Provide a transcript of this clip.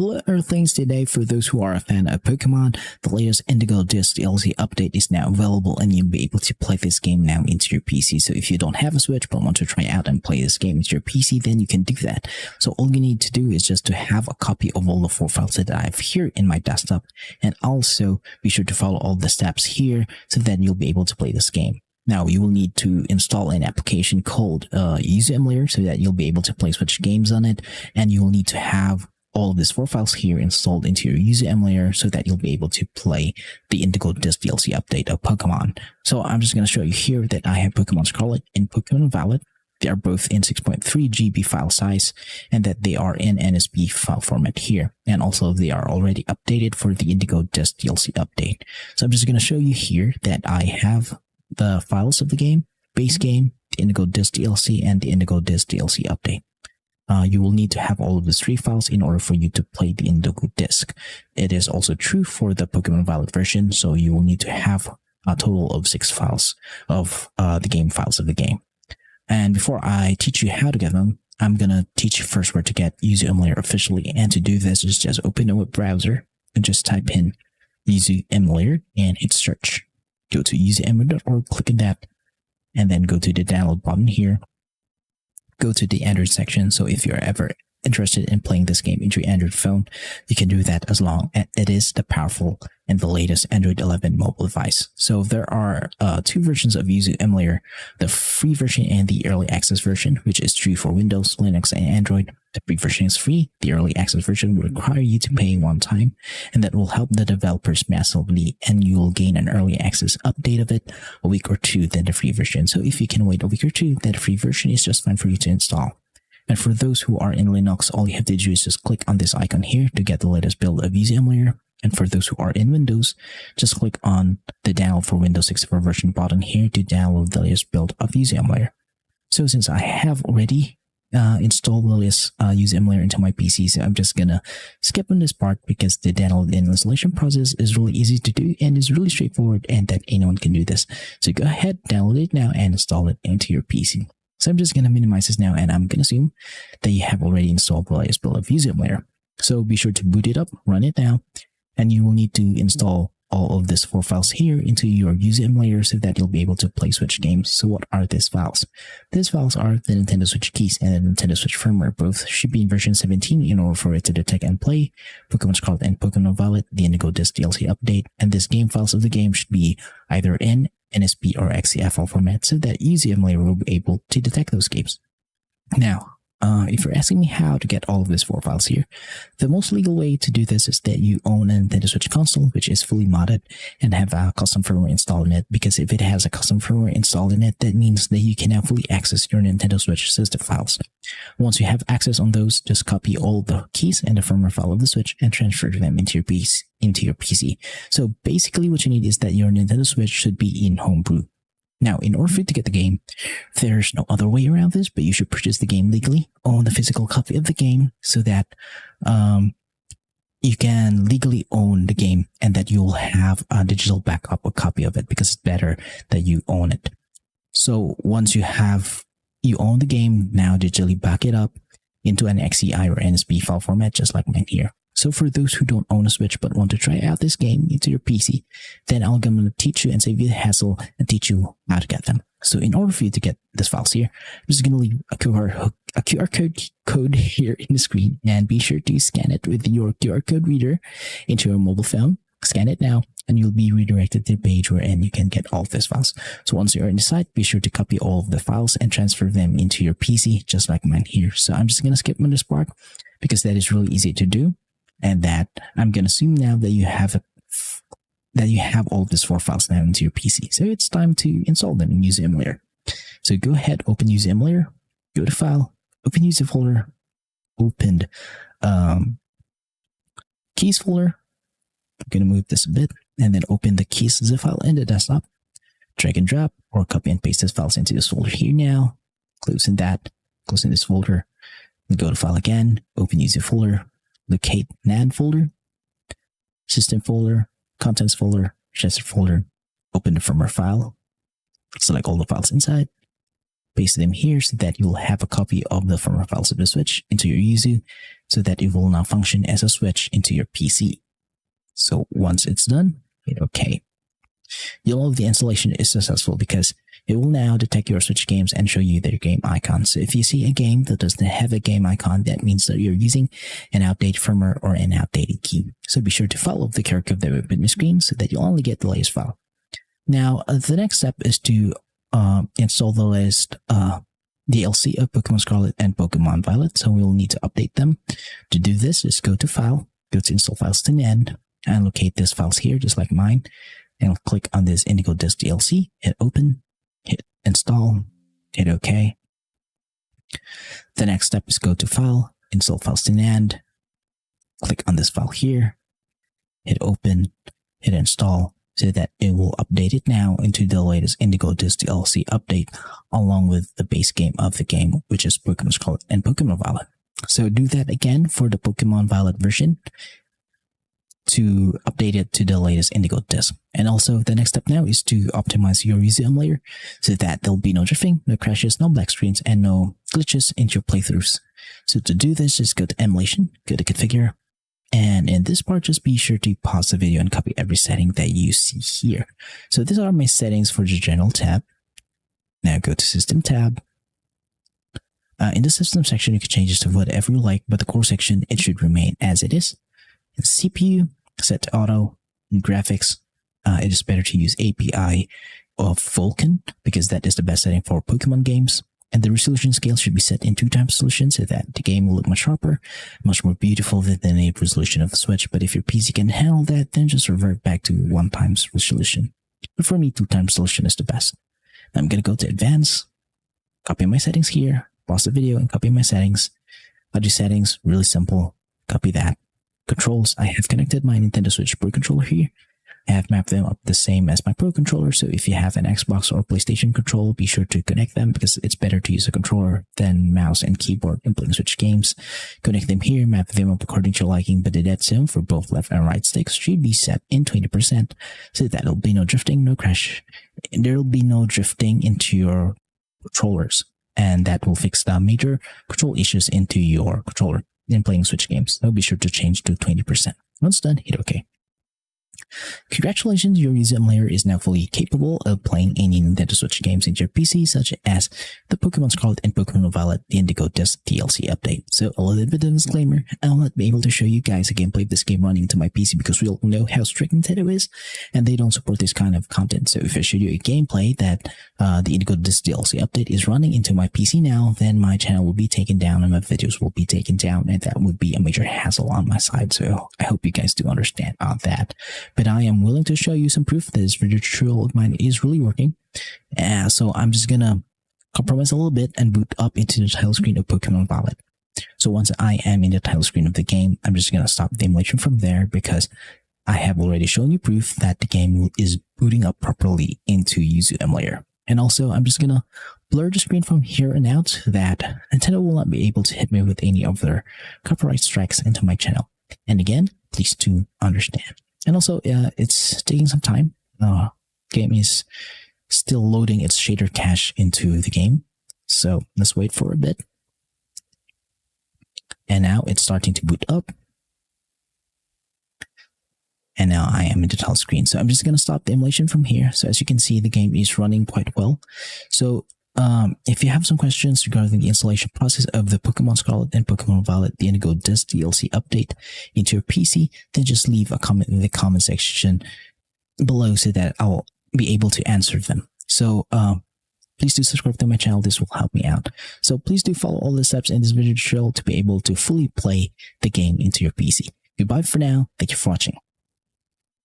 Hello Earthlings, today for those who are a fan of Pokemon, the latest Indigo Disc DLC update is now available and you'll be able to play this game now into your PC. So if you don't have a Switch but want to try out and play this game into your PC, then you can do that. So all you need to do is just to have a copy of all the 4 files that I have here in my desktop, and also be sure to follow all the steps here so that you'll be able to play this game. Now, you will need to install an application called YUZU emulator so that you'll be able to play Switch games on it, and you will need to have all of these 4 files here installed into your YUZU emulator so that you'll be able to play the Indigo Disc DLC update of Pokemon. So I'm just going to show you here that I have Pokemon Scarlet and Pokemon Violet. They are both in 6.3 GB file size, and that they are in NSB file format here. And also they are already updated for the Indigo Disc DLC update. So I'm just going to show you here that I have the files of the game, base game, the Indigo Disc DLC, and the Indigo Disc DLC update. You will need to have all of these 3 files in order for you to play the Indigo Disc. It is also true for the Pokemon Violet version, so you will need to have a total of 6 files of the game files of the game. And before I teach you how to get them, I'm gonna teach you first where to get YUZU emulator officially. And to do this, is just open a web browser and just type in YUZU emulator and hit search. Go to yuzuemulator.org, click on that, and then go to the download button here. Go to the Android section. So if you're ever interested in playing this game into your Android phone, you can do that as long as it is the powerful and the latest Android 11 mobile device. So there are 2 versions of YUZU emulator, the free version and the early access version, which is true for Windows, Linux, and Android. The free version is free. The early access version will require you to pay one time, and that will help the developers massively, and you will gain an early access update of it a week or 2 than the free version. So if you can wait a week or 2, then the free version is just fine for you to install. And for those who are in Linux, all you have to do is just click on this icon here to get the latest build of YUZU emulator. And for those who are in Windows, just click on the download for Windows 64 version button here to download the latest build of YUZU emulator. So since I have already installed the latest YUZU emulator into my PC, so I'm just gonna skip on this part because the download and installation process is really easy to do and is really straightforward, and that anyone can do this. So go ahead, download it now and install it into your PC. So I'm just going to minimize this now, and I'm going to assume that you have already installed the latest build of YUZU emulator. So be sure to boot it up, run it now, and you will need to install all of these 4 files here into your YUZU emulator so that you'll be able to play Switch games. So what are these files? These files are the Nintendo Switch keys and the Nintendo Switch firmware. Both should be in version 17 in order for it to detect and play Pokemon Scarlet and Pokemon Violet, the Indigo Disc DLC update, and these game files of the game should be either in NSB or XCF file format so that YUZU emulator will be able to detect those games. Now, if you're asking me how to get all of these 4 files here, the most legal way to do this is that you own a Nintendo Switch console, which is fully modded, and have a custom firmware installed in it, because if it has a custom firmware installed in it, that means that you can now fully access your Nintendo Switch system files. Once you have access on those, just copy all the keys and the firmware file of the Switch and transfer them into your PC. So basically what you need is that your Nintendo Switch should be in homebrew. Now, in order for you to get the game, there's no other way around this, but you should purchase the game legally, own the physical copy of the game, so that you can legally own the game and that you'll have a digital backup, a copy of it, because it's better that you own it. So once you own the game, now digitally back it up into an XCI or NSB file format, just like mine here. So for those who don't own a Switch but want to try out this game into your PC, then I'm going to teach you and save you the hassle and teach you how to get them. So in order for you to get these files here, I'm just going to leave a QR code here in the screen, and be sure to scan it with your QR code reader into your mobile phone. Scan it now, and you'll be redirected to the page wherein you can get all of these files. So once you're in the site, be sure to copy all of the files and transfer them into your PC, just like mine here. So I'm just going to skip on this part because that is really easy to do. And that I'm going to assume now that you have all of these 4 files now into your PC. So it's time to install them in YUZU emulator. So go ahead, open YUZU emulator, go to File, open YUZU folder, open Keys folder. I'm going to move this a bit, and then open the keys zip file in the desktop. Drag and drop or copy and paste these files into this folder here now. Closing that, closing this folder, and go to File again, open YUZU folder. Locate NAND folder, system folder, contents folder, register folder, open the firmware file, select all the files inside, paste them here so that you'll have a copy of the firmware files of the Switch into your YUZU so that it will now function as a Switch into your PC. So once it's done, hit OK. You'll know the installation is successful because it will now detect your Switch games and show you their game icon. So if you see a game that doesn't have a game icon, that means that you're using an outdated firmware or an outdated key. So be sure to follow the QR code that will put on your screen so that you'll only get the latest file. Now, the next step is to install the latest DLC of Pokemon Scarlet and Pokemon Violet. So we'll need to update them. To do this, just go to File, go to Install Files to the end, and locate these files here, just like mine. And click on this Indigo Disc DLC, hit Open, hit Install, hit OK. The next step is go to File, Install Files to the end, click on this file here, hit Open, hit Install, so that it will update it now into the latest Indigo Disc DLC update, along with the base game of the game, which is Pokemon Scarlet and Pokemon Violet. So do that again for the Pokemon Violet version to update it to the latest Indigo Disc. And also the next step now is to optimize your YUZU emulator so that there'll be no drifting, no crashes, no black screens, and no glitches into your playthroughs. So to do this, just go to Emulation, go to Configure, and in this part, just be sure to pause the video and copy every setting that you see here. So these are my settings for the General tab. Now go to System tab. In the System section, you can change this to whatever you like, but the core section, it should remain as it is. In CPU, set to auto. In graphics, it is better to use API of Vulkan because that is the best setting for Pokemon games. And the resolution scale should be set in 2x resolution so that the game will look much sharper, much more beautiful than the native resolution of the Switch. But if your PC can handle that, then just revert back to 1x resolution. But for me, 2x resolution is the best. Now I'm going to go to Advanced, copy my settings here, pause the video and copy my settings. Audio settings, really simple, copy that. Controls, I have connected my Nintendo Switch Pro controller here. I have mapped them up the same as my Pro controller, so if you have an Xbox or PlayStation controller, be sure to connect them because it's better to use a controller than mouse and keyboard in playing Switch games. Connect them here, map them up according to your liking, but the dead zone for both left and right sticks should be set in 20%, so that there'll be no drifting, no crash. There'll be no drifting into your controllers, and that will fix the major control issues into your controller in playing Switch games. So be sure to change to 20%. Once done, hit OK. Congratulations, your YUZU emulator is now fully capable of playing any Nintendo Switch games into your PC, such as the Pokemon Scarlet and Pokemon Violet, the Indigo Disc DLC update. So a little bit of a disclaimer, I'll not be able to show you guys a gameplay of this game running to my PC because we all know how strict Nintendo is, and they don't support this kind of content. So if I show you a gameplay that the Indigo Disc DLC update is running into my PC now, then my channel will be taken down and my videos will be taken down, and that would be a major hassle on my side. So I hope you guys do understand that. But I am willing to show you some proof that this video tutorial of mine is really working. So I'm just gonna compromise a little bit and boot up into the title screen of Pokemon Violet. So once I am in the title screen of the game, I'm just gonna stop the emulation from there because I have already shown you proof that the game is booting up properly into YUZU emulator. And also, I'm just gonna blur the screen from here on out so that Nintendo will not be able to hit me with any of their copyright strikes into my channel. And again, please do understand. And also, it's taking some time. Game is still loading its shader cache into the game. So let's wait for a bit. And now it's starting to boot up. And now I am in the title screen. So I'm just going to stop the emulation from here. So as you can see, the game is running quite well. So if you have some questions regarding the installation process of the Pokemon Scarlet and Pokemon Violet, the Indigo Disc DLC update into your PC, then just leave a comment in the comment section below so that I'll be able to answer them. So please do subscribe to my channel. This will help me out. So please do follow all the steps in this video tutorial to be able to fully play the game into your PC. Goodbye for now. Thank you for watching.